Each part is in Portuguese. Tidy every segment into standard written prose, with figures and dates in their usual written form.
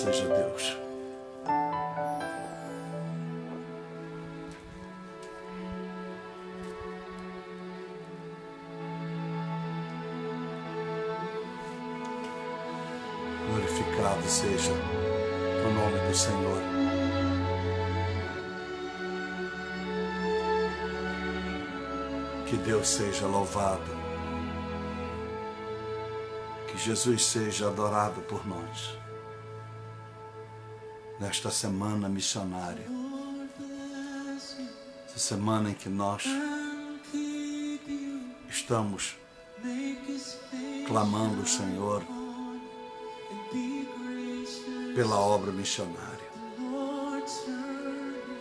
seja Deus. Glorificado seja o nome do Senhor. Que Deus seja louvado. Que Jesus seja adorado por nós. Nesta semana missionária. Essa semana em que nós estamos clamando o Senhor pela obra missionária,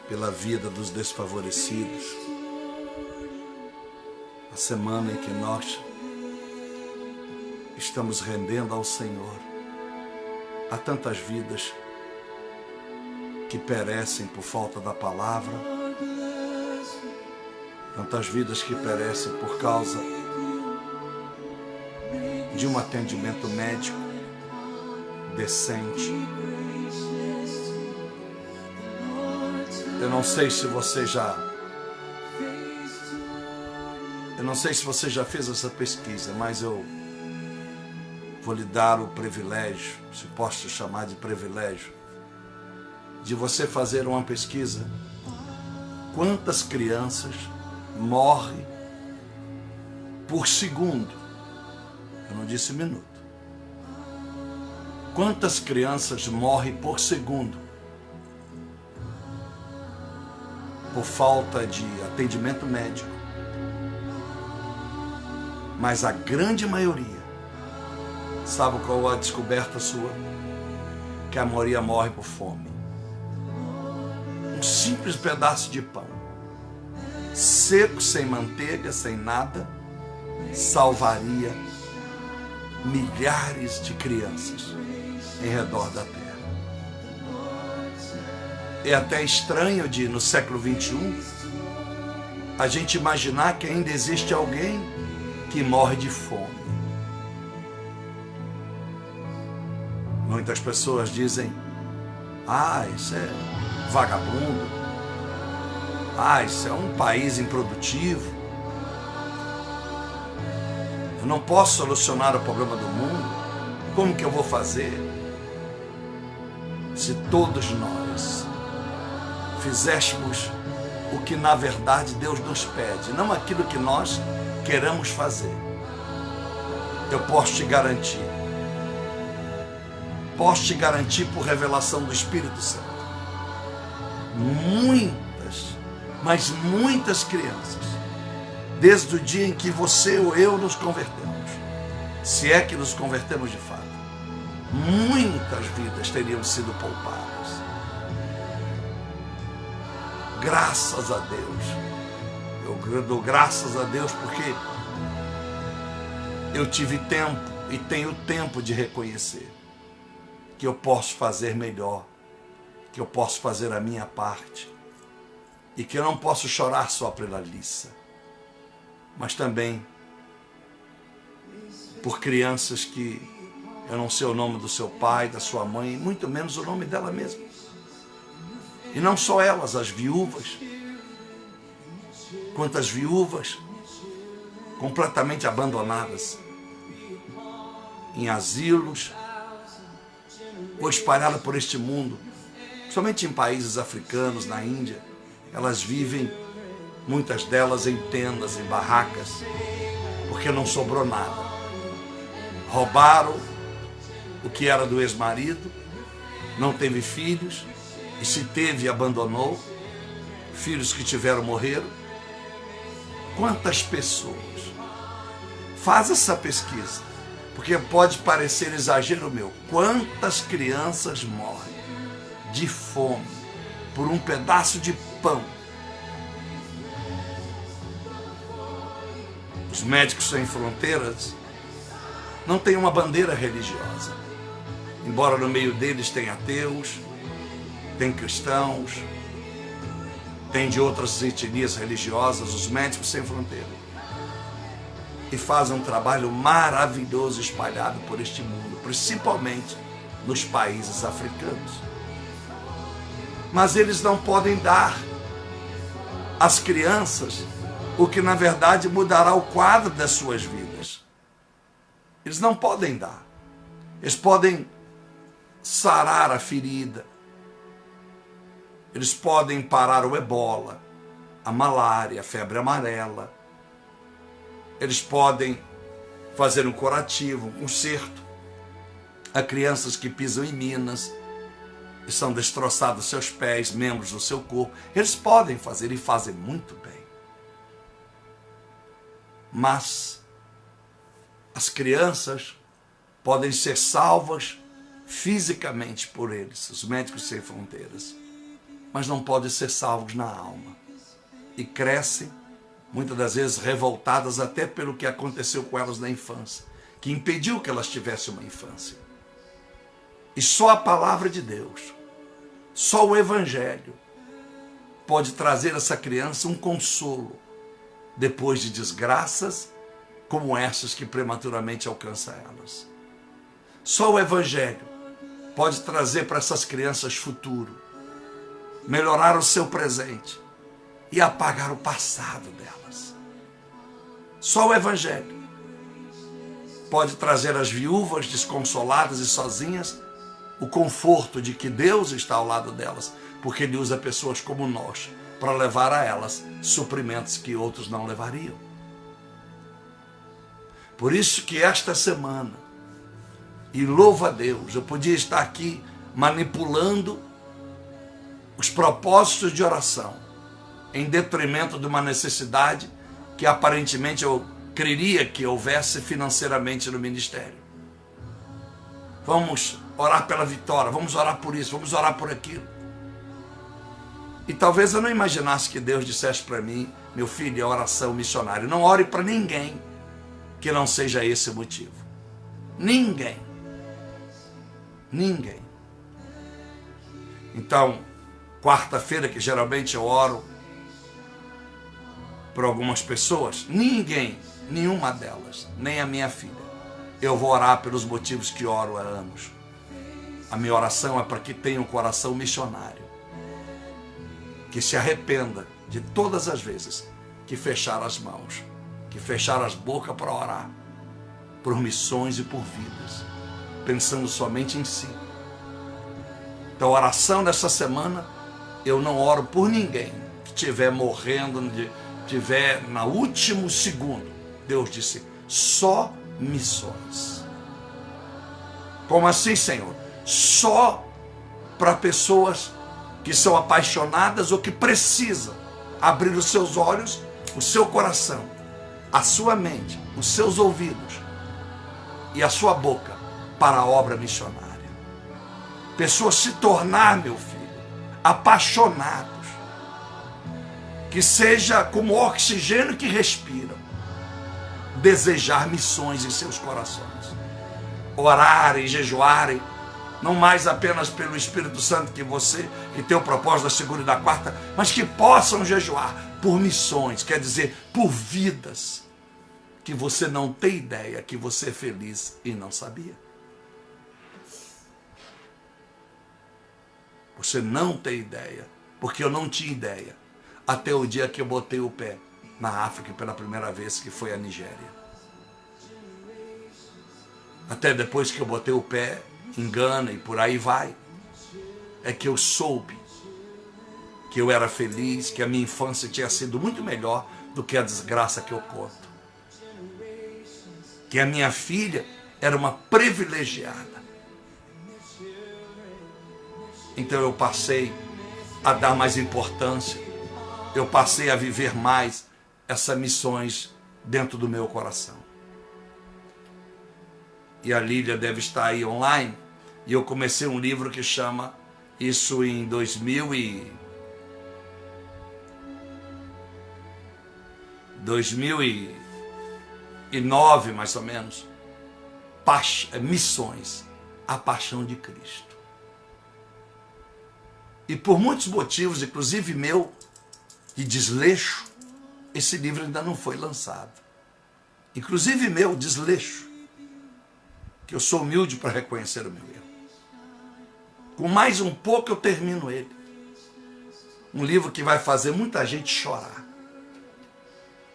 pela vida dos desfavorecidos. A semana em que nós estamos rendendo ao Senhor a tantas vidas que perecem por falta da palavra, tantas vidas que perecem por causa de um atendimento médico decente. Eu não sei se você já fez essa pesquisa, mas eu vou lhe dar o privilégio, se posso chamar de privilégio, de você fazer uma pesquisa. Quantas crianças morrem por segundo? Eu não disse minuto. Quantas crianças morrem por segundo por falta de atendimento médico? Mas a grande maioria, sabe qual a descoberta sua? Que a maioria morre por fome. Um simples pedaço de pão, seco, sem manteiga, sem nada, salvaria milhares de crianças em redor da terra. É até estranho no século XXI a gente imaginar que ainda existe alguém que morre de fome. Muitas pessoas dizem: isso é vagabundo, isso é um país improdutivo, eu não posso solucionar o problema do mundo, como que eu vou fazer? Se todos nós fizéssemos o que na verdade Deus nos pede, não aquilo que nós queremos fazer, eu posso te garantir por revelação do Espírito Santo, mas muitas crianças, desde o dia em que você ou eu nos convertemos, se é que nos convertemos de fato, muitas vidas teriam sido poupadas. Graças a Deus. Eu dou graças a Deus porque eu tive tempo e tenho tempo de reconhecer que eu posso fazer melhor, que eu posso fazer a minha parte e que eu não posso chorar só pela liça, mas também por crianças que eu não sei o nome do seu pai, da sua mãe, muito menos o nome dela mesma. E não só elas, as viúvas. Quantas viúvas completamente abandonadas em asilos ou espalhadas por este mundo, somente em países africanos, na Índia. Elas vivem, muitas delas, em tendas, em barracas, porque não sobrou nada. Roubaram o que era do ex-marido, não teve filhos, e se teve, abandonou. Filhos que tiveram, morreram. Quantas pessoas? Faz essa pesquisa, porque pode parecer exagero meu. Quantas crianças morrem de fome por um pedaço de pão? Os Médicos Sem Fronteiras não têm uma bandeira religiosa, embora no meio deles tenha ateus, tem cristãos, tem de outras etnias religiosas. Os Médicos Sem Fronteiras, e fazem um trabalho maravilhoso espalhado por este mundo, principalmente nos países africanos. Mas eles não podem dar às crianças o que na verdade mudará o quadro das suas vidas. Eles não podem dar. Eles podem sarar a ferida. Eles podem parar o ebola, a malária, a febre amarela. Eles podem fazer um curativo, um conserto a crianças que pisam em minas e são destroçados seus pés, membros do seu corpo. Eles podem fazer e fazem muito bem. Mas as crianças podem ser salvas fisicamente por eles, os médicos sem fronteiras, mas não podem ser salvos na alma. E crescem, muitas das vezes revoltadas até pelo que aconteceu com elas na infância, que impediu que elas tivessem uma infância. E só a palavra de Deus, só o Evangelho pode trazer a essa criança um consolo depois de desgraças como essas que prematuramente alcançam elas. Só o Evangelho pode trazer para essas crianças futuro, melhorar o seu presente e apagar o passado delas. Só o Evangelho pode trazer às viúvas desconsoladas e sozinhas o conforto de que Deus está ao lado delas, porque Ele usa pessoas como nós para levar a elas suprimentos que outros não levariam. Por isso que esta semana, e louva a Deus, eu podia estar aqui manipulando os propósitos de oração em detrimento de uma necessidade que aparentemente eu creria que houvesse financeiramente no ministério. Vamos orar pela vitória, vamos orar por isso, vamos orar por aquilo. E talvez eu não imaginasse que Deus dissesse para mim: meu filho, é oração missionária. Não ore para ninguém que não seja esse o motivo. Ninguém. Ninguém. Então, quarta-feira, que geralmente eu oro por algumas pessoas, ninguém, nenhuma delas, nem a minha filha, eu vou orar pelos motivos que oro há anos. A minha oração é para que tenha um coração missionário, que se arrependa de todas as vezes que fechar as mãos, que fechar as bocas para orar por missões e por vidas, pensando somente em si. Então, a oração dessa semana, eu não oro por ninguém que estiver morrendo, estiver no último segundo. Deus disse: só missões. Como assim, Senhor? Só para pessoas que são apaixonadas ou que precisam abrir os seus olhos, o seu coração, a sua mente, os seus ouvidos e a sua boca para a obra missionária. Pessoas se tornar, meu filho, apaixonados, que seja como o oxigênio que respiram, desejar missões em seus corações, orarem, jejuarem, não mais apenas pelo Espírito Santo que tem o propósito da segunda e da quarta, mas que possam jejuar por missões, quer dizer, por vidas que você não tem ideia que você é feliz e não sabia. Você não tem ideia, porque eu não tinha ideia, até o dia que eu botei o pé na África pela primeira vez, que foi a Nigéria. Até depois que eu botei o pé em Gana e por aí vai, é que eu soube que eu era feliz, que a minha infância tinha sido muito melhor do que a desgraça que eu conto. Que a minha filha era uma privilegiada. Então eu passei a dar mais importância, eu passei a viver mais essas missões dentro do meu coração. E a Lília deve estar aí online, e eu comecei um livro que chama isso em 2009, mais ou menos, Missões, a Paixão de Cristo. E por muitos motivos, inclusive meu, de desleixo, esse livro ainda não foi lançado. Inclusive meu, desleixo, que eu sou humilde para reconhecer o meu erro. Com mais um pouco eu termino ele. Um livro que vai fazer muita gente chorar.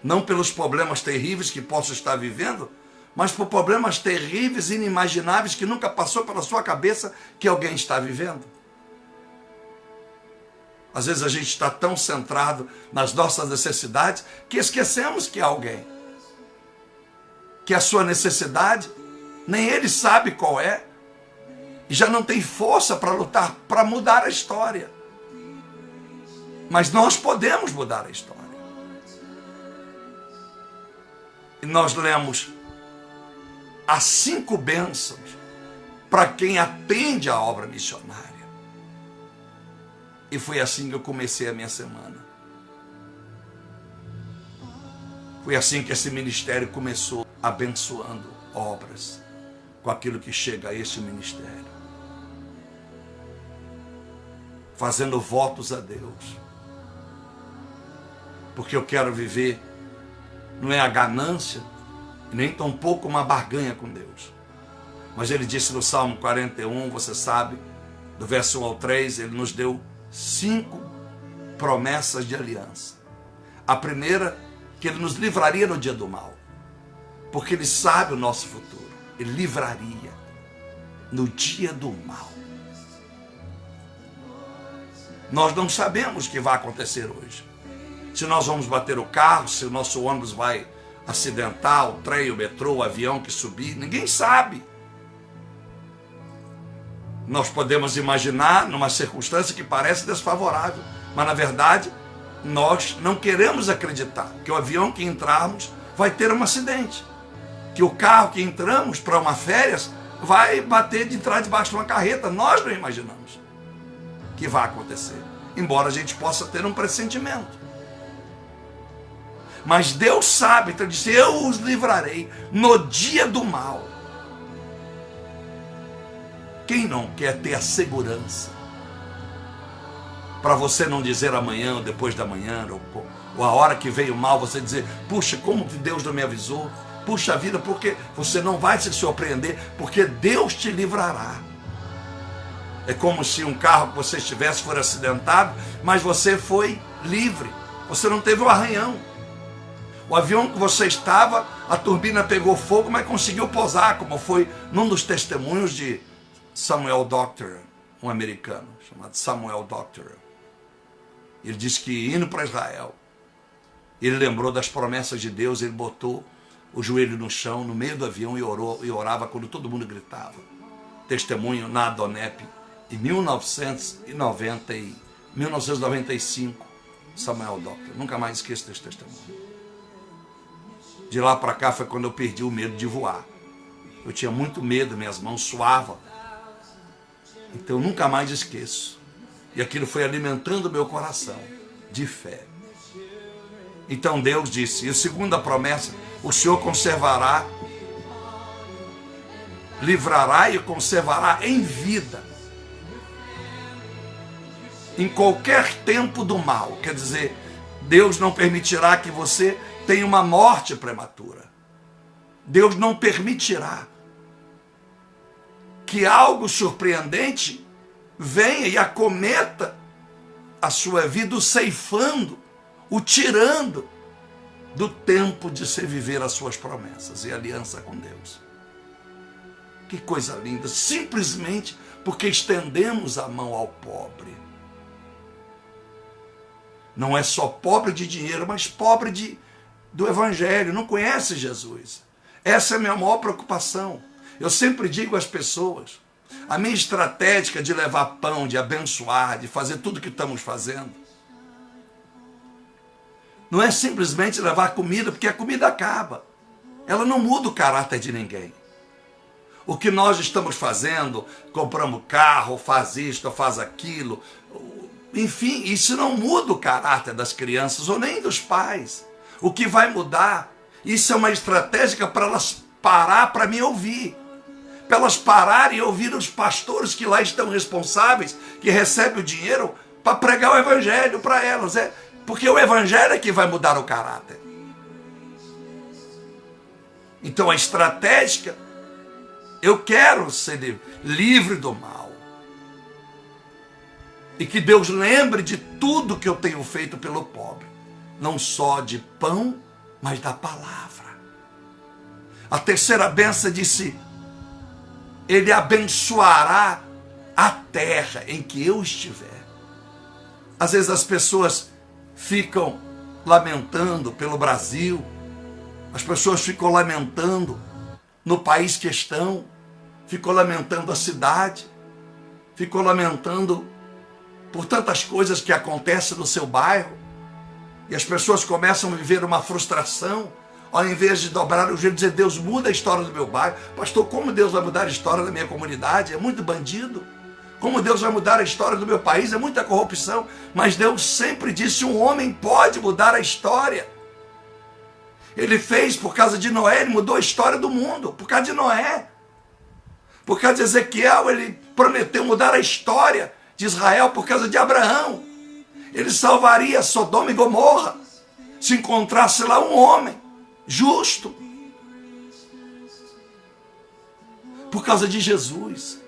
Não pelos problemas terríveis que posso estar vivendo, mas por problemas terríveis e inimagináveis que nunca passou pela sua cabeça que alguém está vivendo. Às vezes a gente está tão centrado nas nossas necessidades que esquecemos que há alguém. Que a sua necessidade, nem ele sabe qual é, e já não tem força para lutar, para mudar a história. Mas nós podemos mudar a história. E nós lemos as 5 bênçãos para quem atende à obra missionária. E foi assim que eu comecei a minha semana. Foi assim que esse ministério começou, abençoando obras com aquilo que chega a este ministério. Fazendo votos a Deus. Porque eu quero viver, não é a ganância, nem tampouco uma barganha com Deus. Mas ele disse no Salmo 41, você sabe, do verso 1 ao 3, ele nos deu 5 promessas de aliança. A primeira, que ele nos livraria no dia do mal. Porque ele sabe o nosso futuro. Ele livraria no dia do mal. Nós não sabemos o que vai acontecer hoje. Se nós vamos bater o carro, se o nosso ônibus vai acidentar, o trem, o metrô, o avião que subir, ninguém sabe. Nós podemos imaginar numa circunstância que parece desfavorável, mas na verdade nós não queremos acreditar que o avião que entrarmos vai ter um acidente, que o carro que entramos para uma férias vai bater de trás debaixo de uma carreta. Nós não imaginamos que vai acontecer, embora a gente possa ter um pressentimento. Mas Deus sabe, então ele disse, eu os livrarei no dia do mal. Quem não quer ter a segurança para você não dizer amanhã ou depois da manhã, ou a hora que veio mal, você dizer, puxa, como que Deus não me avisou? Puxa vida, porque você não vai se surpreender, porque Deus te livrará. É como se um carro que você estivesse for acidentado, mas você foi livre, você não teve o arranhão. O avião que você estava, a turbina pegou fogo, mas conseguiu pousar, como foi num dos testemunhos de Samuel Doctor, um americano chamado Samuel Doctor. Ele disse que indo para Israel, ele lembrou das promessas de Deus, ele botou o joelho no chão, no meio do avião, e orou, e orava quando todo mundo gritava. Testemunho na Adonep, em 1995, Samuel Doctor. Nunca mais esqueço desse testemunho. De lá para cá foi quando eu perdi o medo de voar. Eu tinha muito medo, minhas mãos suavam. Então eu nunca mais esqueço. E aquilo foi alimentando o meu coração de fé. Então Deus disse, e a segunda promessa, o Senhor conservará, livrará e conservará em vida, em qualquer tempo do mal. Quer dizer, Deus não permitirá que você tenha uma morte prematura. Deus não permitirá que algo surpreendente venha e acometa a sua vida, o ceifando, o tirando do tempo de se viver as suas promessas e aliança com Deus. Que coisa linda, simplesmente porque estendemos a mão ao pobre. Não é só pobre de dinheiro, mas pobre do Evangelho, não conhece Jesus. Essa é a minha maior preocupação. Eu sempre digo às pessoas, a minha estratégia de levar pão, de abençoar, de fazer tudo o que estamos fazendo, não é simplesmente levar comida, porque a comida acaba. Ela não muda o caráter de ninguém. O que nós estamos fazendo, compramos carro, faz isto, faz aquilo, enfim, isso não muda o caráter das crianças ou nem dos pais. O que vai mudar, isso é uma estratégia para elas parar para me ouvir. Para elas pararem e ouvir os pastores que lá estão responsáveis, que recebem o dinheiro para pregar o Evangelho para elas. Porque o Evangelho é que vai mudar o caráter. Então a estratégia, eu quero ser livre do mal. E que Deus lembre de tudo que eu tenho feito pelo pobre. Não só de pão, mas da palavra. A terceira bênção disse: Ele abençoará a terra em que eu estiver. Às vezes as pessoas ficam lamentando pelo Brasil, as pessoas ficam lamentando no país que estão, ficam lamentando a cidade, ficam lamentando por tantas coisas que acontecem no seu bairro, e as pessoas começam a viver uma frustração, ao invés de dobrar o jeito e dizer: Deus, muda a história do meu bairro. Pastor, como Deus vai mudar a história da minha comunidade? É muito bandido. Como Deus vai mudar a história do meu país? É muita corrupção. Mas Deus sempre disse: um homem pode mudar a história. Ele fez por causa de Noé, ele mudou a história do mundo, por causa de Noé. Por causa de Ezequiel, ele prometeu mudar a história de Israel por causa de Abraão. Ele salvaria Sodoma e Gomorra se encontrasse lá um homem justo. Por causa de Jesus.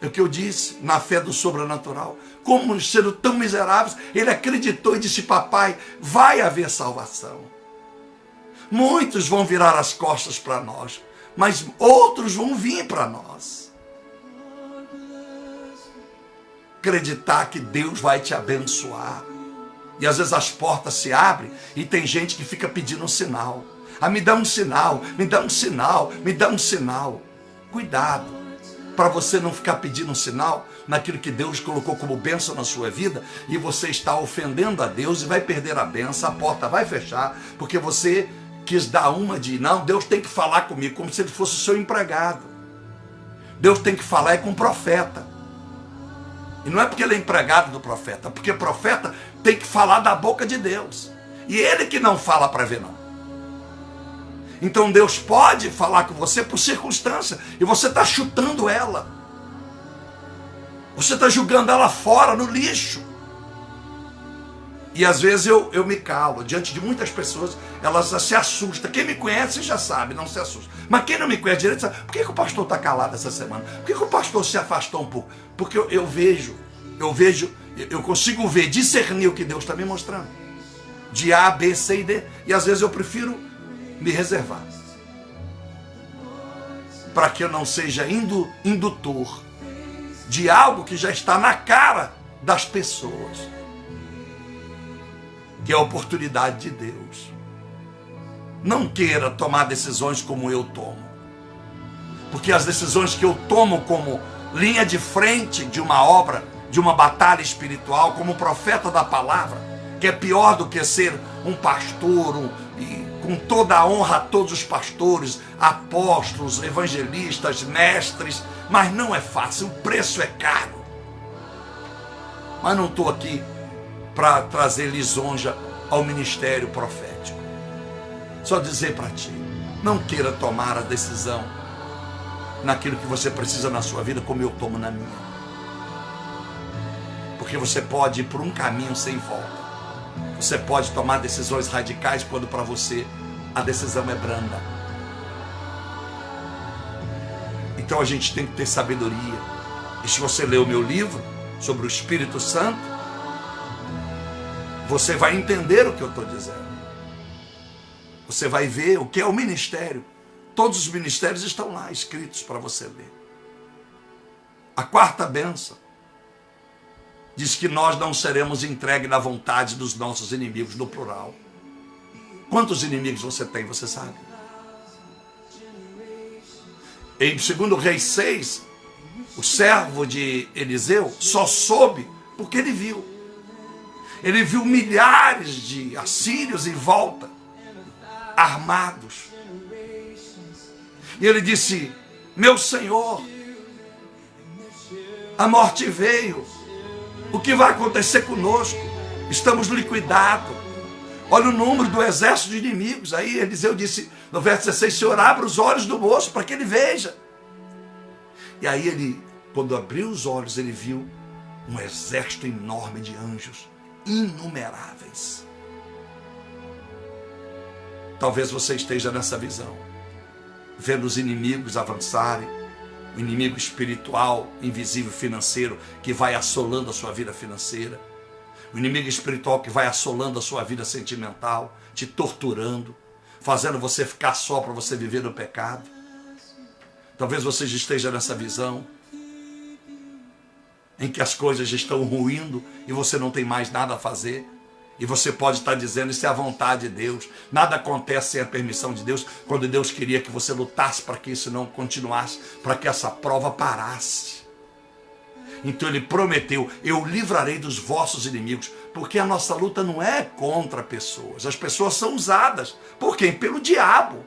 É o que eu disse, na fé do sobrenatural. Como sendo tão miseráveis, ele acreditou e disse: papai, vai haver salvação. Muitos vão virar as costas para nós, mas outros vão vir para nós. Acreditar que Deus vai te abençoar. E às vezes as portas se abrem e tem gente que fica pedindo um sinal. Ah, me dá um sinal, me dá um sinal, me dá um sinal. Cuidado, para você não ficar pedindo um sinal naquilo que Deus colocou como bênção na sua vida, e você está ofendendo a Deus e vai perder a bênção, a porta vai fechar, porque você quis dar uma de: não, Deus tem que falar comigo, como se ele fosse o seu empregado. Deus tem que falar é com o profeta. E não é porque ele é empregado do profeta, porque o profeta tem que falar da boca de Deus. E ele que não fala para ver, não. Então Deus pode falar com você por circunstância, e você está chutando ela. Você está jogando ela fora, no lixo. E às vezes eu me calo diante de muitas pessoas, elas se assustam. Quem me conhece já sabe, não se assusta. Mas quem não me conhece direito sabe: por que o pastor está calado essa semana? Por que o pastor se afastou um pouco? Porque eu consigo ver, discernir o que Deus está me mostrando. De A, B, C e D. E às vezes eu prefiro me reservar. Para que eu não seja indutor de algo que já está na cara das pessoas. Que é a oportunidade de Deus. Não queira tomar decisões como eu tomo. Porque as decisões que eu tomo como linha de frente de uma obra, de uma batalha espiritual, como profeta da palavra, que é pior do que ser um pastor, e com toda a honra a todos os pastores, apóstolos, evangelistas, mestres, mas não é fácil, o preço é caro. Mas não estou aqui para trazer lisonja ao ministério profético. Só dizer para ti: não queira tomar a decisão naquilo que você precisa na sua vida como eu tomo na minha. Porque você pode ir por um caminho sem volta. Você pode tomar decisões radicais quando para você a decisão é branda. Então a gente tem que ter sabedoria. E se você ler o meu livro sobre o Espírito Santo, você vai entender o que eu estou dizendo. Você vai ver o que é o ministério. Todos os ministérios estão lá escritos para você ler. A quarta bênção diz que nós não seremos entregues na vontade dos nossos inimigos, no plural. Quantos inimigos você tem, você sabe? Em 2 Reis 6, o servo de Eliseu só soube porque ele viu. Ele viu milhares de assírios em volta, armados. E ele disse: meu Senhor, a morte veio. O que vai acontecer conosco? Estamos liquidados. Olha o número do exército de inimigos. Aí Eliseu disse no verso 16: Senhor, abra os olhos do moço para que ele veja. E aí ele, quando abriu os olhos, ele viu um exército enorme de anjos, inumeráveis. Talvez você esteja nessa visão, vendo os inimigos avançarem, o inimigo espiritual, invisível, financeiro, que vai assolando a sua vida financeira, o inimigo espiritual que vai assolando a sua vida sentimental, te torturando, fazendo você ficar só para você viver no pecado. Talvez você esteja nessa visão em que as coisas estão ruindo e você não tem mais nada a fazer. E você pode estar dizendo, isso é a vontade de Deus. Nada acontece sem a permissão de Deus, quando Deus queria que você lutasse para que isso não continuasse, para que essa prova parasse. Então ele prometeu, eu livrarei dos vossos inimigos, porque a nossa luta não é contra pessoas. As pessoas são usadas. Por quem? Pelo diabo.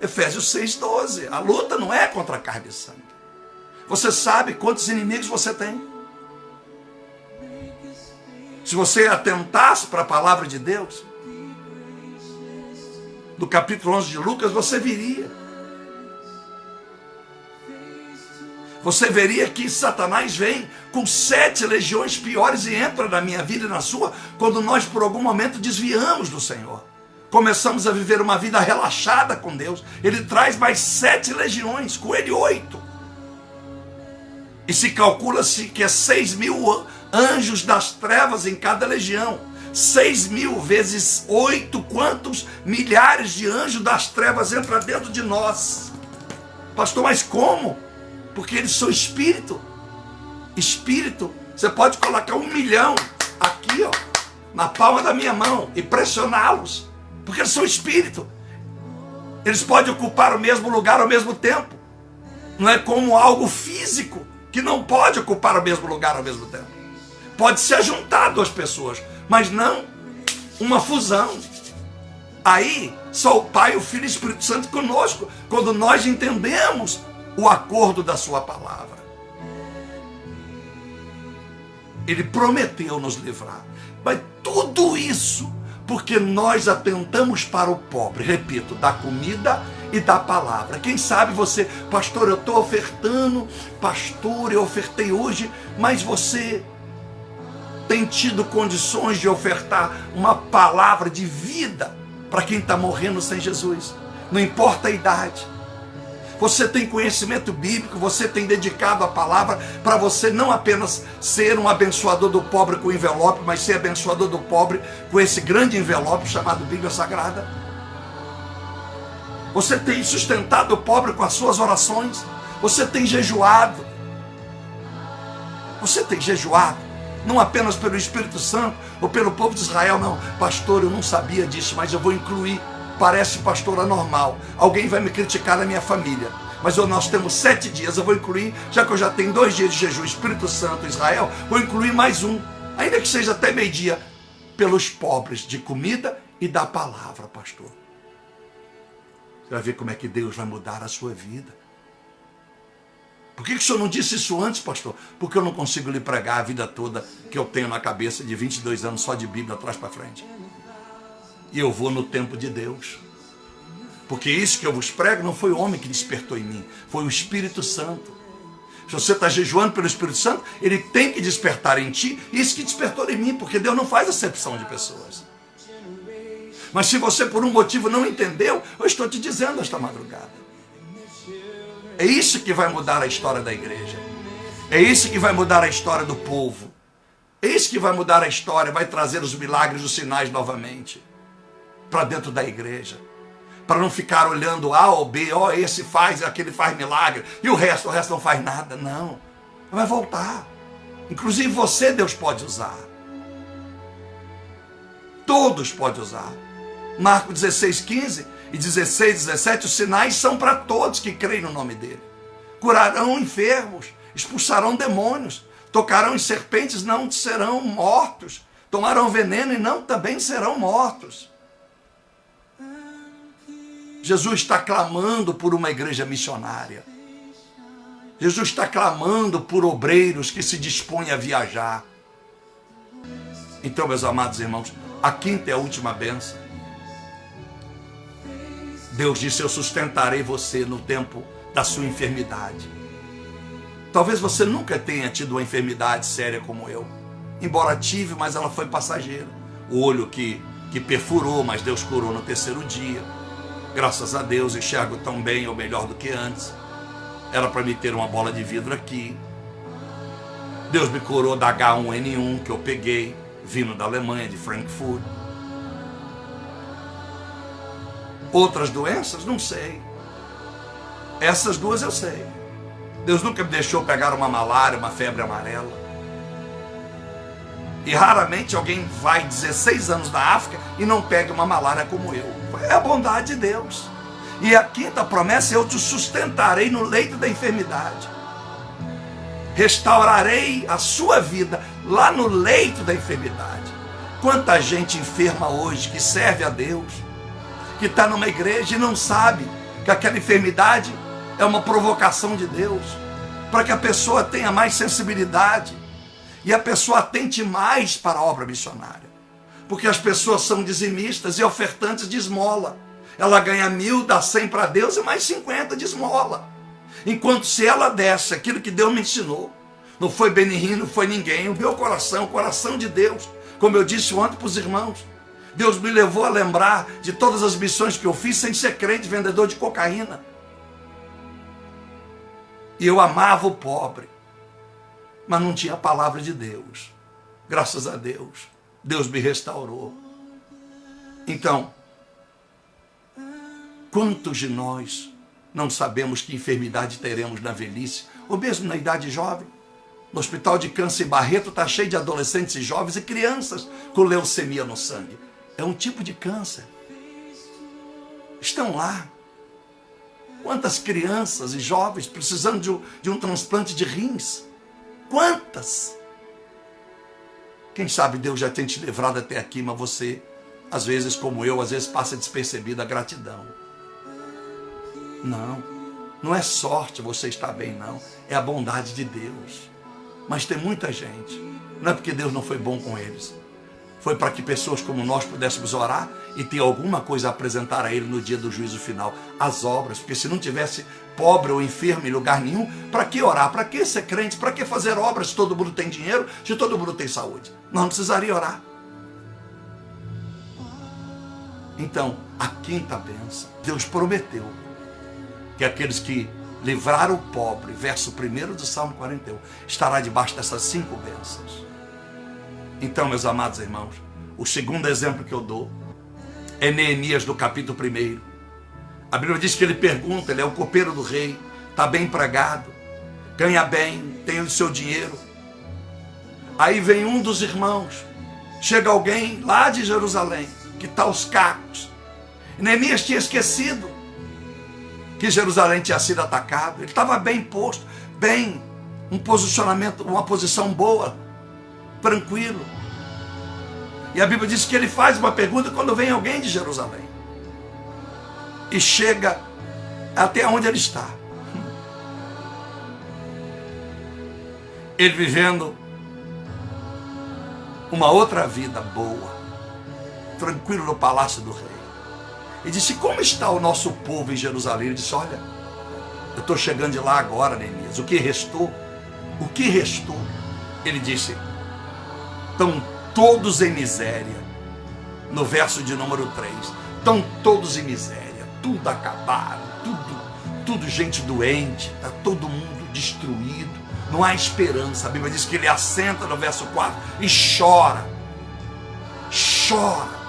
Efésios 6,12. A luta não é contra carne e sangue. Você sabe quantos inimigos você tem? Se você atentasse para a palavra de Deus, do capítulo 11 de Lucas, você veria que Satanás vem com 7 legiões piores e entra na minha vida e na sua, quando nós por algum momento desviamos do Senhor. Começamos a viver uma vida relaxada com Deus. Ele traz mais 7 legiões, com ele 8. E se calcula-se que é 6.000 anjos das trevas em cada legião. 6.000 vezes 8, quantos milhares de anjos das trevas entram dentro de nós? Pastor, mas como? Porque eles são espírito. Espírito, você pode colocar 1 milhão aqui, ó, na palma da minha mão e pressioná-los, porque eles são espírito. Eles podem ocupar o mesmo lugar ao mesmo tempo. Não é como algo físico que não pode ocupar o mesmo lugar ao mesmo tempo. Pode se ajuntar 2 pessoas, mas não uma fusão. Aí, só o Pai, o Filho e o Espírito Santo conosco, quando nós entendemos o acordo da sua palavra. Ele prometeu nos livrar. Mas tudo isso porque nós atentamos para o pobre, repito, da comida e da palavra. Quem sabe você, pastor, eu estou ofertando, pastor, eu ofertei hoje, mas você tem tido condições de ofertar uma palavra de vida para quem está morrendo sem Jesus? Não importa a idade. Você tem conhecimento bíblico, você tem dedicado a palavra para você não apenas ser um abençoador do pobre com envelope, mas ser abençoador do pobre com esse grande envelope chamado Bíblia Sagrada? Você tem sustentado o pobre com as suas orações? Você tem jejuado? Você tem jejuado? Não apenas pelo Espírito Santo ou pelo povo de Israel, não. Pastor, eu não sabia disso, mas eu vou incluir. Parece, pastor, anormal. Alguém vai me criticar na minha família. Mas nós temos 7 dias, eu vou incluir, já que eu já tenho 2 dias de jejum, Espírito Santo, Israel, vou incluir mais um, ainda que seja até meio-dia, pelos pobres de comida e da palavra, pastor. Você vai ver como é que Deus vai mudar a sua vida. Por que o senhor não disse isso antes, pastor? Porque eu não consigo lhe pregar a vida toda que eu tenho na cabeça de 22 anos só de Bíblia atrás para frente. E eu vou no tempo de Deus. Porque isso que eu vos prego não foi o homem que despertou em mim, foi o Espírito Santo. Se você está jejuando pelo Espírito Santo, ele tem que despertar em ti isso que despertou em mim, porque Deus não faz acepção de pessoas. Mas se você por um motivo não entendeu, eu estou te dizendo esta madrugada. É isso que vai mudar a história da igreja. É isso que vai mudar a história do povo. É isso que vai mudar a história, vai trazer os milagres, os sinais novamente para dentro da igreja. Para não ficar olhando A ou B, ó, esse faz, aquele faz milagre, e o resto não faz nada. Não, vai voltar. Inclusive você, Deus pode usar. Todos podem usar. Marcos 16:15 e 16:17, os sinais são para todos que creem no nome dele. Curarão enfermos, expulsarão demônios, tocarão em serpentes, não serão mortos, tomarão veneno e não também serão mortos. Jesus está clamando por uma igreja missionária. Jesus está clamando por obreiros que se dispõem a viajar. Então, meus amados irmãos, a quinta e a última bênção. Deus disse, eu sustentarei você no tempo da sua enfermidade. Talvez você nunca tenha tido uma enfermidade séria como eu. Embora tive, mas ela foi passageira. O olho que perfurou, mas Deus curou no 3º dia. Graças a Deus, enxergo tão bem ou melhor do que antes. Era para me ter uma bola de vidro aqui. Deus me curou da H1N1 que eu peguei, vindo da Alemanha, de Frankfurt. Outras doenças? Não sei. Essas duas eu sei. Deus nunca me deixou pegar uma malária, uma febre amarela. E raramente alguém vai 16 anos na África e não pega uma malária como eu. É a bondade de Deus. E a quinta promessa: eu te sustentarei no leito da enfermidade. Restaurarei a sua vida lá no leito da enfermidade. Quanta gente enferma hoje que serve a Deus, que está numa igreja e não sabe que aquela enfermidade é uma provocação de Deus, para que a pessoa tenha mais sensibilidade e a pessoa atente mais para a obra missionária. Porque as pessoas são dizimistas e ofertantes de esmola. Ela ganha 1.000, dá 100 para Deus e mais 50 de esmola. Enquanto se ela desse aquilo que Deus me ensinou, não foi Benihim, não foi ninguém, o meu coração, o coração de Deus, como eu disse ontem para os irmãos, Deus me levou a lembrar de todas as missões que eu fiz sem ser crente, vendedor de cocaína. E eu amava o pobre, mas não tinha a palavra de Deus. Graças a Deus, Deus me restaurou. Então, quantos de nós não sabemos que enfermidade teremos na velhice, ou mesmo na idade jovem? No hospital de câncer em Barreto está cheio de adolescentes e jovens e crianças com leucemia no sangue. É um tipo de câncer. Estão lá. Quantas crianças e jovens precisando de um transplante de rins? Quantas? Quem sabe Deus já tem te livrado até aqui, mas você, às vezes como eu, às vezes passa despercebida a gratidão. Não é sorte você estar bem, não. É a bondade de Deus. Mas tem muita gente, não é porque Deus não foi bom com eles. Foi para que pessoas como nós pudéssemos orar e ter alguma coisa a apresentar a Ele no dia do juízo final. As obras, porque se não tivesse pobre ou enfermo em lugar nenhum, para que orar? Para que ser crente? Para que fazer obras se todo mundo tem dinheiro, se todo mundo tem saúde? Não precisaria orar. Então, a quinta bênção, Deus prometeu que aqueles que livraram o pobre, verso 1 do Salmo 41, estará debaixo dessas 5 bênçãos. Então, meus amados irmãos, o segundo exemplo que eu dou é Neemias, no capítulo 1. A Bíblia diz que ele pergunta, ele é o copeiro do rei, está bem empregado, ganha bem, tem o seu dinheiro. Aí vem um dos irmãos, chega alguém lá de Jerusalém, que está aos cacos. Neemias tinha esquecido que Jerusalém tinha sido atacado. Ele estava bem posto, bem, um posicionamento, uma posição boa, tranquilo. E a Bíblia diz que ele faz uma pergunta quando vem alguém de Jerusalém e chega até onde ele está. Ele vivendo uma outra vida boa, tranquilo no palácio do rei. E disse: como está o nosso povo em Jerusalém? Ele disse: olha, eu estou chegando de lá agora, Neemias. O que restou? O que restou? Ele disse: estão todos em miséria. No verso de número 3. Estão todos em miséria. Tudo acabado. Tudo gente doente. Está todo mundo destruído. Não há esperança. A Bíblia diz que ele assenta no verso 4 e chora. Chora.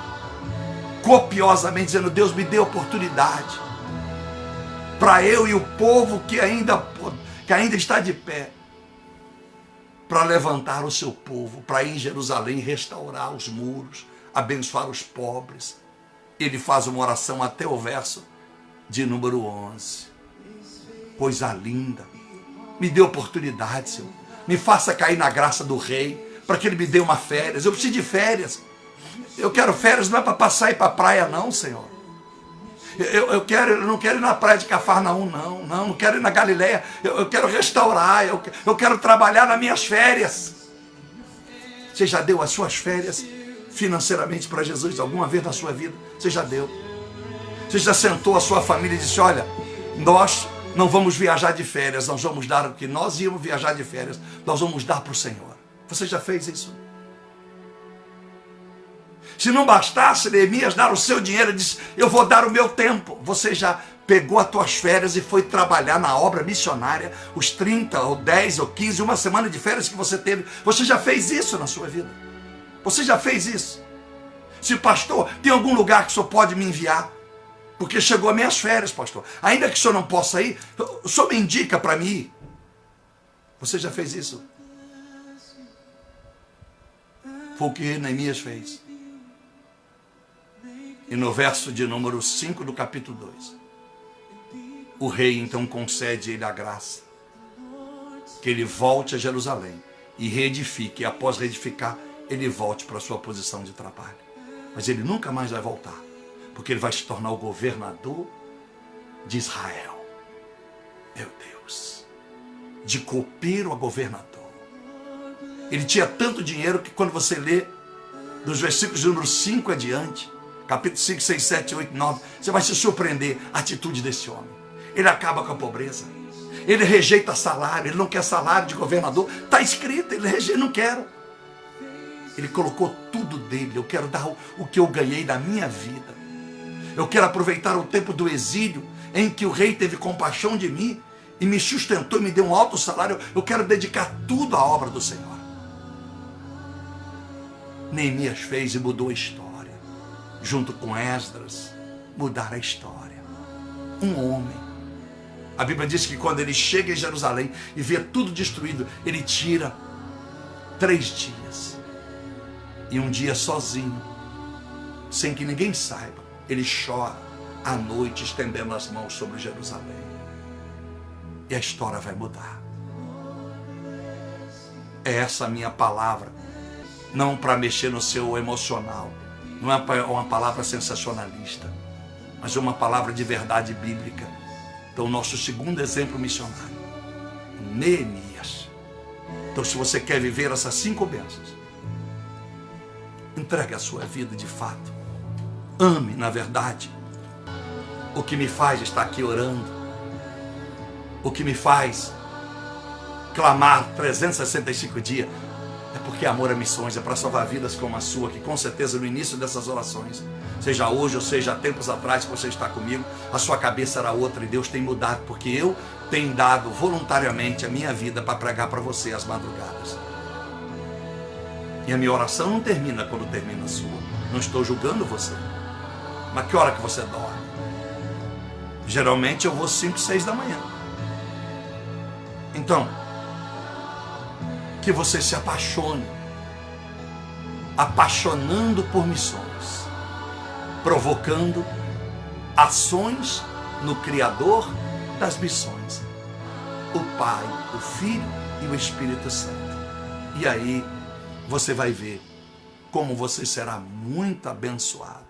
Copiosamente, dizendo: Deus me dê oportunidade para eu e o povo que ainda está de pé, para levantar o seu povo, para ir em Jerusalém, restaurar os muros, abençoar os pobres. Ele faz uma oração até o verso de número 11. Coisa linda. Me dê oportunidade, Senhor. Me faça cair na graça do rei, para que ele me dê uma férias. Eu preciso de férias. Eu quero férias, não é para passar e ir para a praia, não, Senhor. Eu não quero ir na praia de Cafarnaum, não quero ir na Galileia. Eu quero restaurar, eu quero trabalhar nas minhas férias. Você já deu as suas férias financeiramente para Jesus alguma vez na sua vida? Você já deu? Você já sentou a sua família e disse: olha, nós não vamos viajar de férias, nós vamos dar o que nós íamos viajar de férias, nós vamos dar para o Senhor. Você já fez isso? Se não bastasse Neemias dar o seu dinheiro, ele disse: eu vou dar o meu tempo. Você já pegou as tuas férias e foi trabalhar na obra missionária, os 30 ou 10 ou 15, uma semana de férias que você teve. Você já fez isso na sua vida? Você já fez isso? Se, pastor, tem algum lugar que o senhor pode me enviar? Porque chegou as minhas férias, pastor. Ainda que o senhor não possa ir, o senhor me indica para mim ir. Você já fez isso? Foi o que Neemias fez. E no verso de número 5 do capítulo 2, o rei então concede a ele a graça, que ele volte a Jerusalém e reedifique, e após reedificar, ele volte para a sua posição de trabalho. Mas ele nunca mais vai voltar, porque ele vai se tornar o governador de Israel. Meu Deus, de copeiro a governador. Ele tinha tanto dinheiro que quando você lê dos versículos de número 5 adiante, capítulo 5, 6, 7, 8, 9, você vai se surpreender a atitude desse homem. Ele acaba com a pobreza. Ele rejeita salário, ele não quer salário de governador. Está escrito, ele rejeita, não quero. Ele colocou tudo dele. Eu quero dar o que eu ganhei da minha vida. Eu quero aproveitar o tempo do exílio, em que o rei teve compaixão de mim e me sustentou e me deu um alto salário. Eu quero dedicar tudo à obra do Senhor. Neemias fez e mudou a história. Junto com Esdras, mudar a história. Um homem. A Bíblia diz que quando ele chega em Jerusalém e vê tudo destruído, ele tira 3 dias. E um dia sozinho, sem que ninguém saiba, ele chora à noite, estendendo as mãos sobre Jerusalém. E a história vai mudar. É essa a minha palavra. Não para mexer no seu emocional. Não é uma palavra sensacionalista, mas é uma palavra de verdade bíblica. Então, nosso segundo exemplo missionário, Neemias. Então, se você quer viver essas 5 bênçãos, entregue a sua vida de fato. Ame, na verdade. O que me faz estar aqui orando, o que me faz clamar 365 dias, é porque amor a missões, é para salvar vidas como a sua, que com certeza no início dessas orações, seja hoje ou seja há tempos atrás que você está comigo, a sua cabeça era outra e Deus tem mudado, porque eu tenho dado voluntariamente a minha vida para pregar para você às madrugadas. E a minha oração não termina quando termina a sua. Não estou julgando você. Mas que hora que você dorme? Geralmente eu vou 5, 6 da manhã. Então, que você se apaixone, apaixonando por missões, provocando ações no Criador das missões, o Pai, o Filho e o Espírito Santo. E aí você vai ver como você será muito abençoado,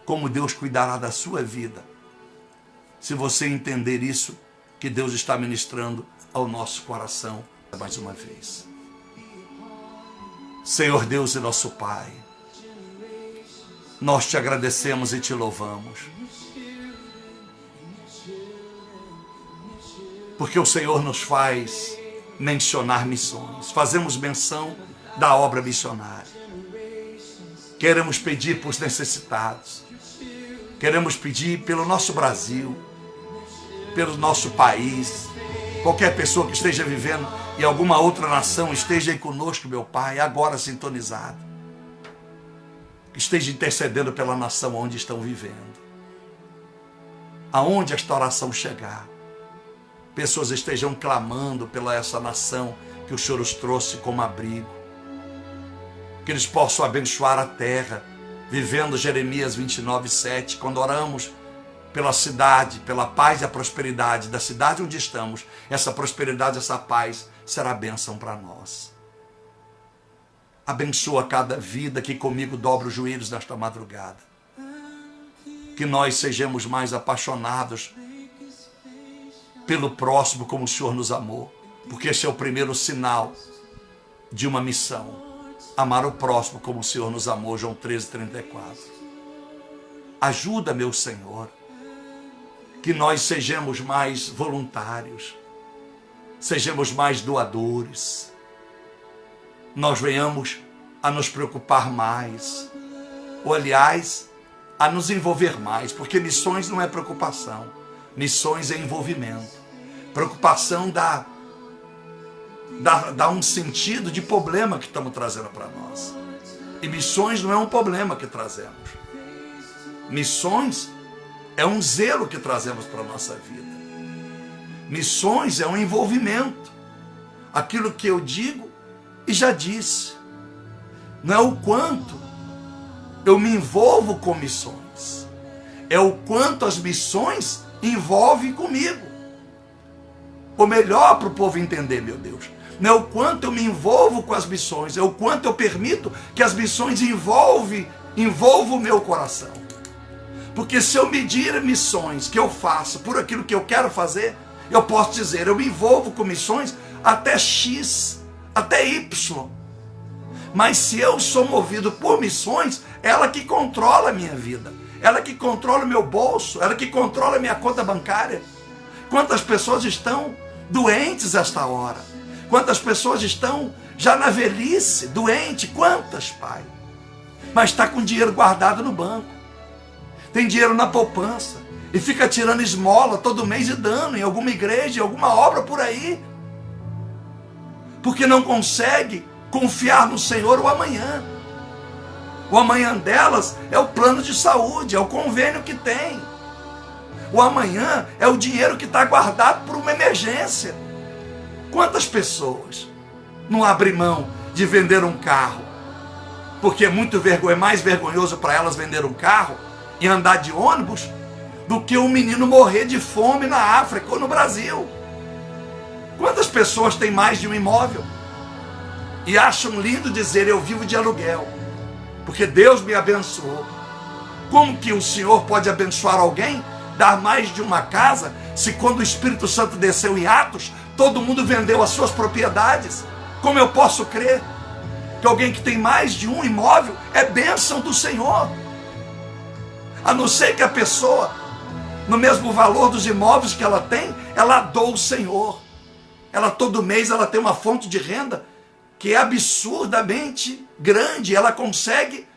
como Deus cuidará da sua vida, se você entender isso que Deus está ministrando ao nosso coração mais uma vez. Senhor Deus e nosso Pai, nós te agradecemos e te louvamos, porque o Senhor nos faz mencionar missões, fazemos menção da obra missionária. Queremos pedir por necessitados, queremos pedir pelo nosso Brasil, pelo nosso país, qualquer pessoa que esteja vivendo em alguma outra nação, esteja aí conosco, meu Pai, agora sintonizado, que esteja intercedendo pela nação onde estão vivendo, aonde esta oração chegar, pessoas estejam clamando pela essa nação que o Senhor os trouxe como abrigo, que eles possam abençoar a terra, vivendo Jeremias 29, 7, quando oramos pela cidade, pela paz e a prosperidade da cidade onde estamos, essa prosperidade, essa paz será bênção para nós. Abençoa cada vida que comigo dobra os joelhos nesta madrugada. Que nós sejamos mais apaixonados pelo próximo como o Senhor nos amou, porque esse é o primeiro sinal de uma missão. Amar o próximo como o Senhor nos amou, João 13:34. Ajuda, meu Senhor, que nós sejamos mais voluntários, sejamos mais doadores, nós venhamos a nos preocupar mais, ou aliás, a nos envolver mais, porque missões não é preocupação, Missões é envolvimento. Preocupação dá um sentido de problema que estamos trazendo para nós. E missões não é um problema que trazemos. Missões é um zelo que trazemos para a nossa vida. Missões é um envolvimento. Aquilo que eu digo e já disse. Não é o quanto eu me envolvo com missões. É o quanto as missões envolvem comigo. Ou melhor para o povo entender, meu Deus. Não é o quanto eu me envolvo com as missões. É o quanto eu permito que as missões envolvam o meu coração. Porque se eu medir missões que eu faço por aquilo que eu quero fazer, eu posso dizer, eu me envolvo com missões até X, até Y. Mas se eu sou movido por missões, ela que controla a minha vida. Ela que controla o meu bolso, ela que controla a minha conta bancária. Quantas pessoas estão doentes esta hora? Quantas pessoas estão já na velhice, doente? Quantas, Pai? Mas está com dinheiro guardado no banco. Tem dinheiro na poupança. E fica tirando esmola todo mês e dando em alguma igreja, em alguma obra por aí. Porque não consegue confiar no Senhor o amanhã. O amanhã delas é o plano de saúde, é o convênio que tem. O amanhã é o dinheiro que está guardado por uma emergência. Quantas pessoas não abrem mão de vender um carro? Porque é mais vergonhoso para elas vender um carro e andar de ônibus do que um menino morrer de fome na África ou no Brasil. Quantas pessoas têm mais de um imóvel e acham lindo dizer, eu vivo de aluguel, porque Deus me abençoou. Como que o Senhor pode abençoar alguém, dar mais de uma casa, se quando o Espírito Santo desceu em Atos, todo mundo vendeu as suas propriedades? Como eu posso crer que alguém que tem mais de um imóvel é bênção do Senhor? A não ser que a pessoa, no mesmo valor dos imóveis que ela tem, ela doa ao Senhor. Ela todo mês ela tem uma fonte de renda que é absurdamente grande. Ela consegue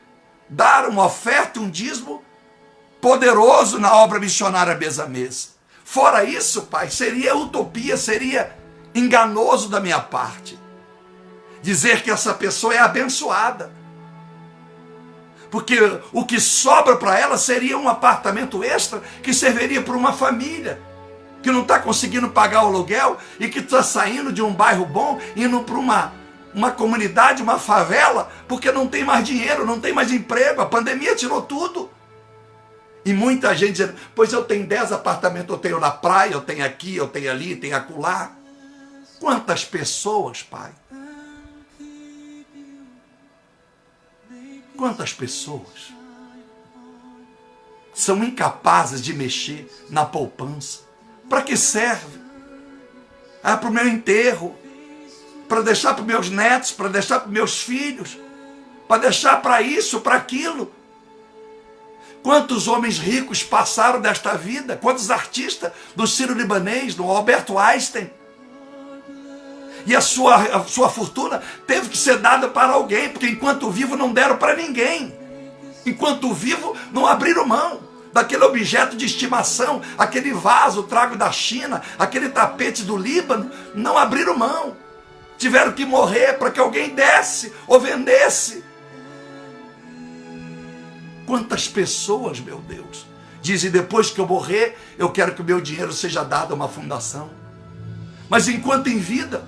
dar uma oferta, um dízimo poderoso na obra missionária mês a mês. Fora isso, Pai, seria utopia, seria enganoso da minha parte dizer que essa pessoa é abençoada. Porque o que sobra para ela seria um apartamento extra que serviria para uma família que não está conseguindo pagar o aluguel e que está saindo de um bairro bom, indo para uma comunidade, uma favela, porque não tem mais dinheiro, não tem mais emprego, a pandemia tirou tudo. E muita gente dizendo, pois eu tenho 10 apartamentos, eu tenho na praia, eu tenho aqui, eu tenho ali, tenho acolá. Quantas pessoas, Pai? Quantas pessoas são incapazes de mexer na poupança? Para que serve? Para o meu enterro, para deixar para os meus netos, para deixar para os meus filhos, para deixar para isso, para aquilo. Quantos homens ricos passaram desta vida? Quantos artistas do Sírio-Libanês, do Alberto Einstein? E a sua fortuna teve que ser dada para alguém, porque enquanto vivo não deram para ninguém. Enquanto vivo não abriram mão daquele objeto de estimação, aquele vaso trago da China, aquele tapete do Líbano, não abriram mão. Tiveram que morrer para que alguém desse ou vendesse. Quantas pessoas, meu Deus, dizem depois que eu morrer, eu quero que o meu dinheiro seja dado a uma fundação. Mas enquanto em vida,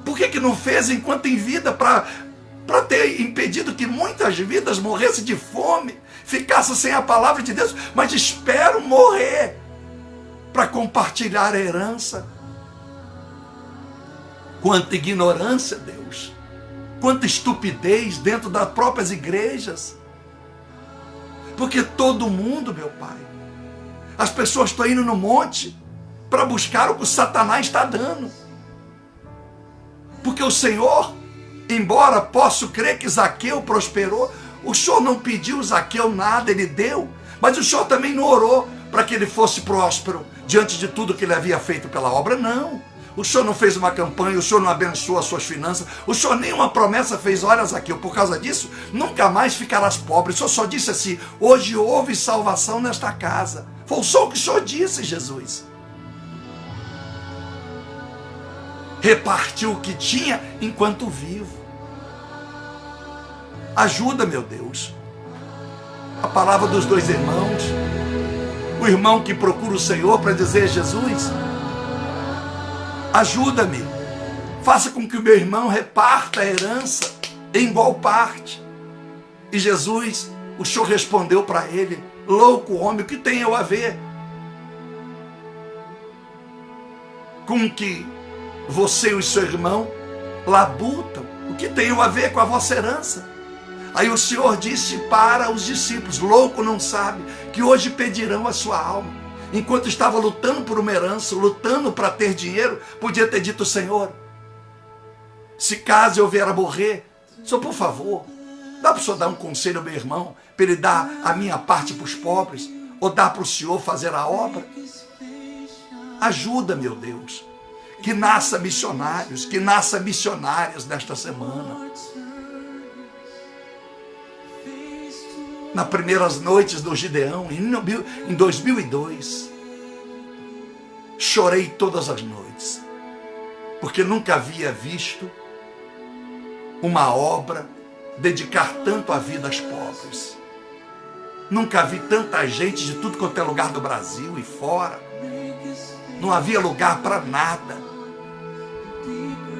por que não fez enquanto em vida para ter impedido que muitas vidas morressem de fome, ficassem sem a palavra de Deus, mas esperam morrer para compartilhar a herança? Quanta ignorância, Deus, quanta estupidez dentro das próprias igrejas. Porque todo mundo, meu Pai, as pessoas estão indo no monte para buscar o que o Satanás está dando. Porque o Senhor, embora possa crer que Zaqueu prosperou, o Senhor não pediu Zaqueu nada, ele deu, mas o Senhor também não orou para que ele fosse próspero diante de tudo que ele havia feito pela obra, não. O Senhor não fez uma campanha, o Senhor não abençoou as suas finanças, o Senhor nenhuma promessa fez, olha Zaqueu, por causa disso, nunca mais ficarás pobre. O Senhor só disse assim, hoje houve salvação nesta casa. Foi só o que o Senhor disse, Jesus. repartiu o que tinha enquanto vivo. Ajuda, meu Deus. A palavra dos dois irmãos, o irmão que procura o Senhor para dizer: Jesus, ajuda-me, faça com que o meu irmão reparta a herança em igual parte. E Jesus, o Senhor respondeu para ele: louco homem, o que tem eu a ver com que você e o seu irmão labutam? O que tem eu a ver com a vossa herança? Aí o Senhor disse para os discípulos: louco não sabe que hoje pedirão a sua alma. Enquanto estava lutando por uma herança, lutando para ter dinheiro, podia ter dito: Senhor, se caso eu vier a morrer, Senhor, por favor, dá para o Senhor dar um conselho ao meu irmão, para ele dar a minha parte para os pobres, ou dá para o Senhor fazer a obra? Ajuda, meu Deus, que nasça missionários, que nasça missionárias nesta semana. Nas primeiras noites do Gideão, em 2002, chorei todas as noites, porque nunca havia visto uma obra dedicar tanto a vida aos pobres. Nunca vi tanta gente de tudo quanto é lugar do Brasil e fora. Não havia lugar para nada.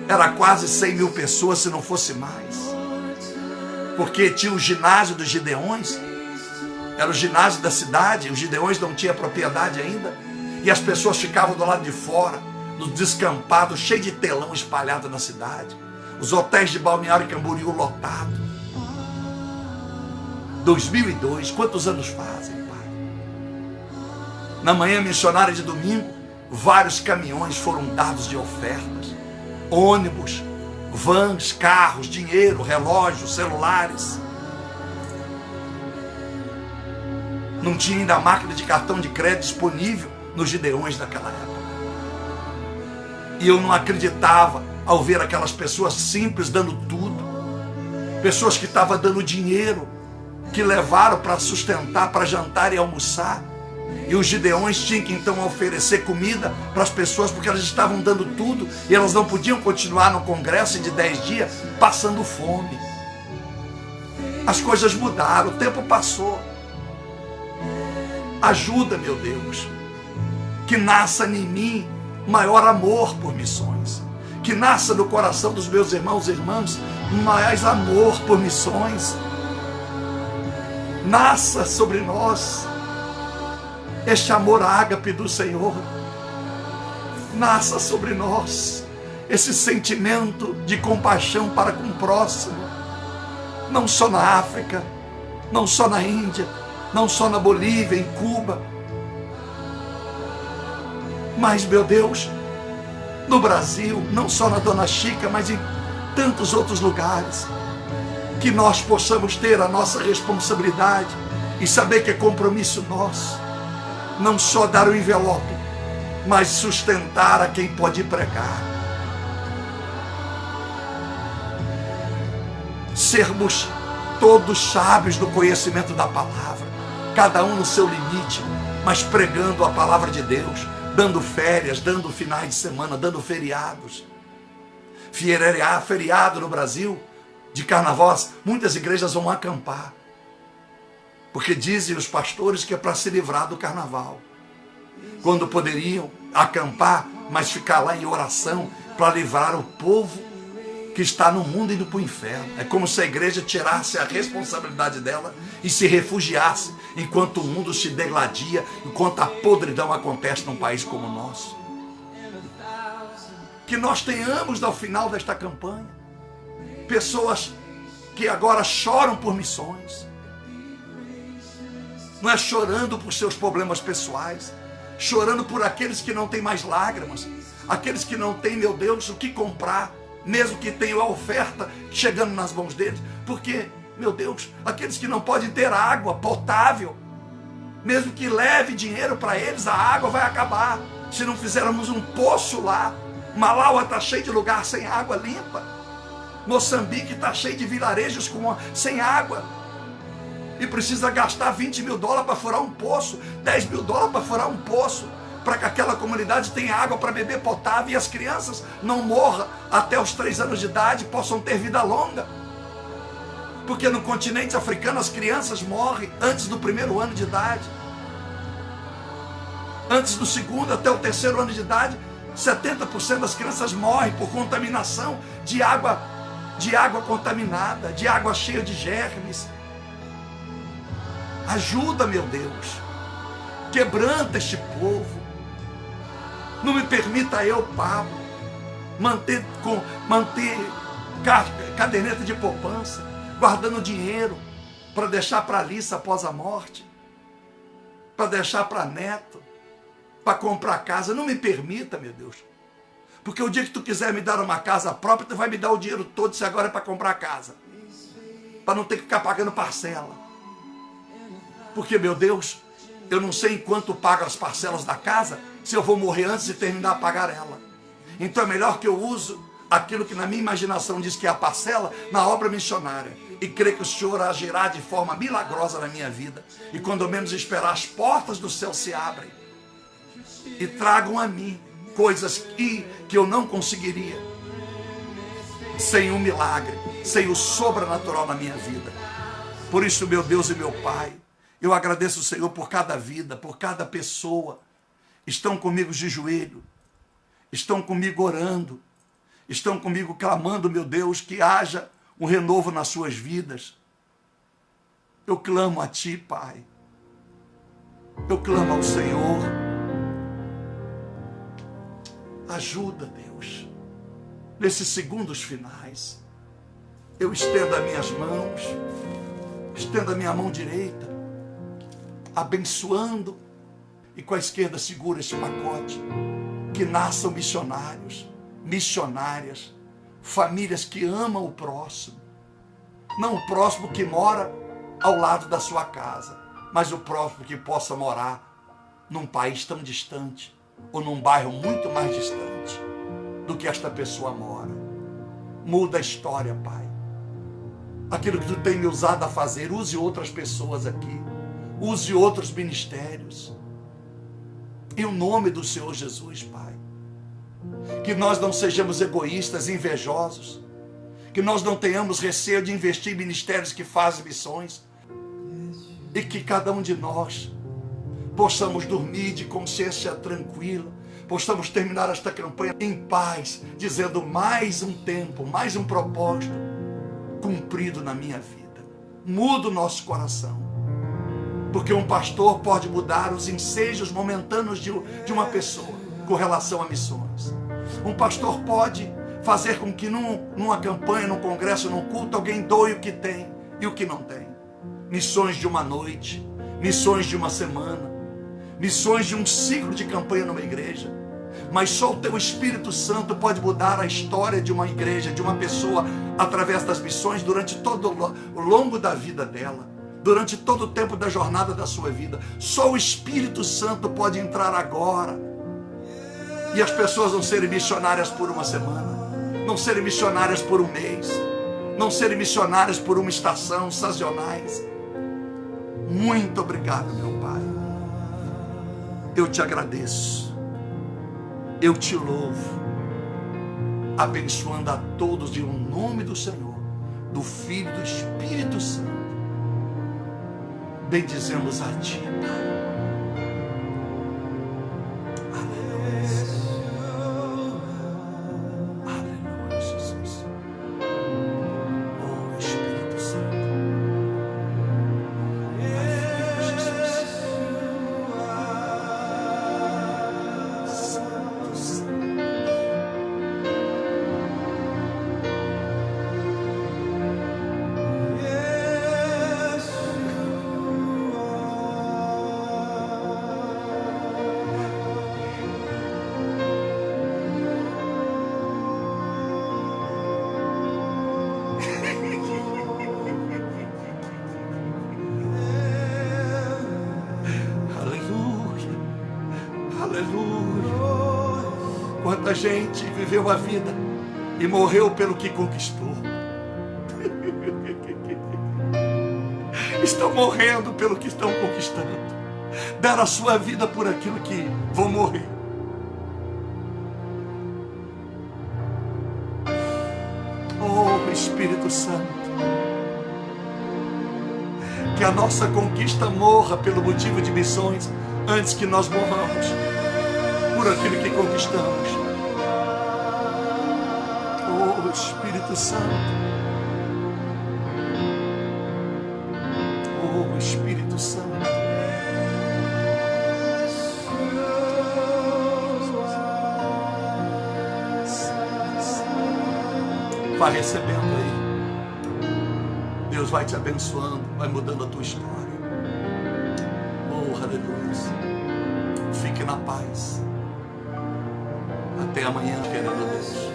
Era quase 100 mil pessoas, se não fosse mais. Porque tinha o ginásio dos Gideões, era o ginásio da cidade, os Gideões não tinham propriedade ainda, e as pessoas ficavam do lado de fora, no descampado, cheio de telão espalhado na cidade, os hotéis de Balneário Camboriú lotados. 2002, quantos anos fazem, pai? Na manhã missionária de domingo, vários caminhões foram dados de ofertas, ônibus, vans, carros, dinheiro, relógios, celulares. Não tinha ainda a máquina de cartão de crédito disponível nos Gideões daquela época. E eu não acreditava ao ver aquelas pessoas simples dando tudo. Pessoas que estavam dando dinheiro, que levaram para sustentar, para jantar e almoçar. E os Gideões tinham que então oferecer comida para as pessoas, porque elas estavam dando tudo e elas não podiam continuar no congresso de 10 dias passando fome. As coisas mudaram, o tempo passou. Ajuda, meu Deus, que nasça em mim maior amor por missões, que nasça no coração dos meus irmãos e irmãs mais amor por missões. Nasça sobre nós este amor ágape do Senhor. Nasça sobre nós esse sentimento de compaixão para com o próximo, não só na África, não só na Índia, não só na Bolívia, em Cuba, mas, meu Deus, no Brasil, não só na Dona Chica, mas em tantos outros lugares, que nós possamos ter a nossa responsabilidade e saber que é compromisso nosso, não só dar o envelope, mas sustentar a quem pode pregar. Sermos todos sábios no conhecimento da palavra, cada um no seu limite, mas pregando a palavra de Deus, dando férias, dando finais de semana, dando feriados. Feriado no Brasil, de carnaval, muitas igrejas vão acampar, porque dizem os pastores que é para se livrar do carnaval, quando poderiam acampar, mas ficar lá em oração para livrar o povo que está no mundo indo para o inferno. É como se a igreja tirasse a responsabilidade dela e se refugiasse enquanto o mundo se degladia, enquanto a podridão acontece num país como o nosso. Que nós tenhamos ao final desta campanha pessoas que agora choram por missões, não é chorando por seus problemas pessoais, chorando por aqueles que não têm mais lágrimas, aqueles que não têm, meu Deus, o que comprar, mesmo que tenham a oferta chegando nas mãos deles, porque, meu Deus, aqueles que não podem ter água potável, mesmo que leve dinheiro para eles, a água vai acabar, se não fizermos um poço lá. Malaua está cheio de lugar sem água limpa, Moçambique está cheio de vilarejos sem água, e precisa gastar $20 mil para furar um poço, $10 mil para furar um poço, para que aquela comunidade tenha água para beber potável e as crianças não morram até os 3 anos de idade, possam ter vida longa. Porque no continente africano as crianças morrem antes do 1º ano de idade. Antes do 2º até o 3º ano de idade, 70% das crianças morrem por contaminação de água contaminada, de água cheia de germes. Ajuda, meu Deus. Quebranta este povo. Não me permita eu, Pablo, manter caderneta de poupança, guardando dinheiro para deixar para Alice após a morte, para deixar para neto, para comprar casa. Não me permita, meu Deus. Porque o dia que tu quiser me dar uma casa própria, tu vai me dar o dinheiro todo, se agora é para comprar casa. Para não ter que ficar pagando parcela. Porque, meu Deus, eu não sei em quanto pago as parcelas da casa, se eu vou morrer antes de terminar a pagar ela. Então é melhor que eu use aquilo que na minha imaginação diz que é a parcela, na obra missionária. E creio que o Senhor agirá de forma milagrosa na minha vida. E quando eu menos esperar, as portas do céu se abrem. E tragam a mim coisas que eu não conseguiria sem um milagre, sem o sobrenatural na minha vida. Por isso, meu Deus e meu Pai, eu agradeço o Senhor por cada vida, por cada pessoa. Estão comigo de joelho, estão comigo orando, estão comigo clamando, meu Deus, que haja um renovo nas suas vidas. Eu clamo a Ti, Pai. Eu clamo ao Senhor. Ajuda, Deus, nesses segundos finais. Eu estendo as minhas mãos, estendo a minha mão direita, abençoando, e com a esquerda segura este pacote. Que nasçam missionários, missionárias, famílias que amam o próximo. Não o próximo que mora ao lado da sua casa, mas o próximo que possa morar num país tão distante, ou num bairro muito mais distante do que esta pessoa mora. Muda a história, Pai. Aquilo que Tu tem me usado a fazer, use outras pessoas aqui. Use outros ministérios. Em nome do Senhor Jesus, Pai. Que nós não sejamos egoístas, invejosos. Que nós não tenhamos receio de investir em ministérios que fazem missões. E que cada um de nós possamos dormir de consciência tranquila, possamos terminar esta campanha em paz, dizendo mais um tempo, mais um propósito cumprido na minha vida. Muda o nosso coração, porque um pastor pode mudar os ensejos momentâneos de uma pessoa com relação a missões. Um pastor pode fazer com que numa campanha, num congresso, num culto, alguém doe o que tem e o que não tem. Missões de uma noite, missões de uma semana, missões de um ciclo de campanha numa igreja. Mas só o Teu Espírito Santo pode mudar a história de uma igreja, de uma pessoa, através das missões, durante todo o longo da vida dela, durante todo o tempo da jornada da sua vida. Só o Espírito Santo pode entrar agora, e as pessoas não serem missionárias por uma semana, não serem missionárias por um mês, não serem missionárias por uma estação, sazonais. Muito obrigado, meu Pai. Eu te agradeço, eu te louvo, abençoando a todos em nome do Senhor, do Filho e do Espírito Santo. Bendizemos a Ti, Pai. Quanta gente viveu a vida e morreu pelo que conquistou. Estão morrendo pelo que estão conquistando. deram a sua vida por aquilo que vão morrer. Oh, Espírito Santo, que a nossa conquista morra pelo motivo de missões antes que nós morramos por aquilo que conquistamos. Oh, Espírito Santo, oh, Espírito Santo, vai recebendo aí. Deus vai te abençoando, vai mudando a tua história. Oh, aleluia. Fique na paz. Até amanhã, querendo Deus.